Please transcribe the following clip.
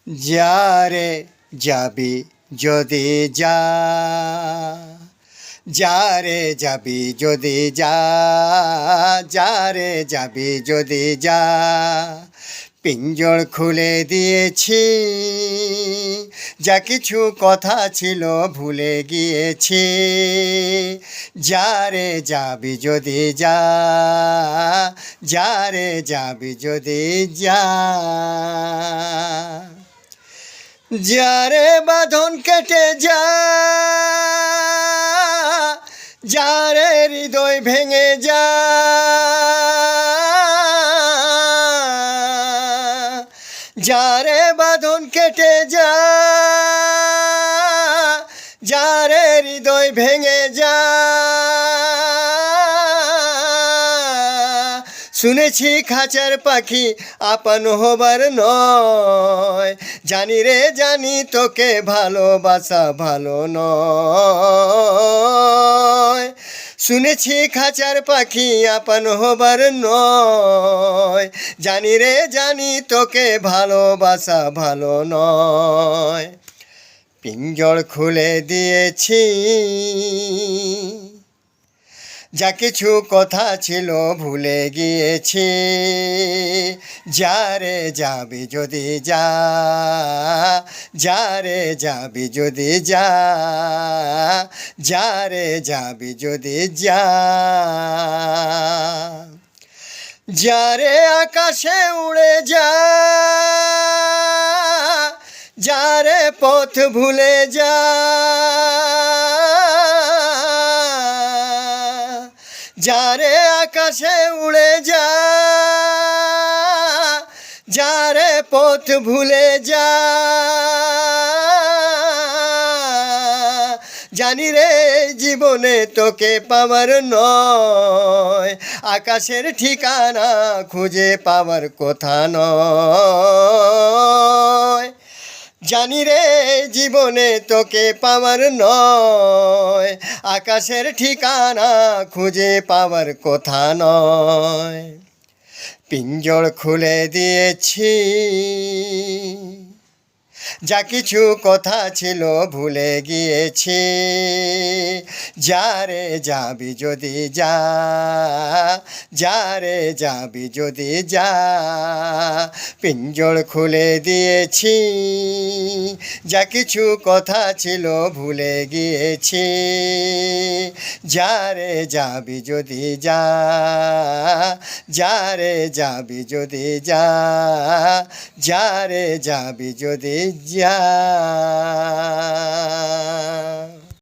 যারে যাবি যদি যা, যারে যাবি যদি যা, যারে যাবি যদি যা, পিঞ্জর খুলে দিয়েছি, যা কিছু কথা ছিল ভুলে গিয়েছি। যারে যাবি যদি যা, যারে যাবি যদি যা, যারে বাঁধন কেটে যা, যারে হৃদয় ভেঙে যা, যারে বাঁধন কেটে যা, যারে হৃদয় ভেঙে যা। শুনেছি খাঁচার পাখি আপন হবার নয়, জানি রে জানি তোকে ভালোবাসা ভালো নয়। শুনেছি খাঁচার পাখি আপন হবার নয়, জানি রে জানি তোকে ভালোবাসা ভালো নয়। পিঞ্জর খুলে দিয়েছি, যা কিছু কথা ছিল ভুলে গিয়েছি। যারে যাবি যদি যা, যারে যাবি যদি যা, যারে যাবি যদি যা। যারে আকাশে উড়ে যা, যারে পথ ভুলে যা, যারে আকাশে উড়ে যা, যারে পথ ভুলে যা। জানি রে জীবনে তোকে পাওয়ার নয়, আকাশের ঠিকানা খুঁজে পাওয়ার কথা নয়। জানি রে জীবনে তোকে পাওয়ার নয়, আকাশের ঠিকানা খুঁজে পাওয়ার কথা নয়। পিঞ্জর খুলে দিয়েছি, যা কিছু কথা ছিল ভুলে গিয়েছি। যারে যাবি যদি যা, যারে যাবি যদি যা, পিঞ্জর খুলে দিয়েছি, যা কিছু কথা ছিল ভুলে গিয়েছি। যারে যাবি যদি যা, যারে যাবি যদি যা, যারে যাবি যদি যা।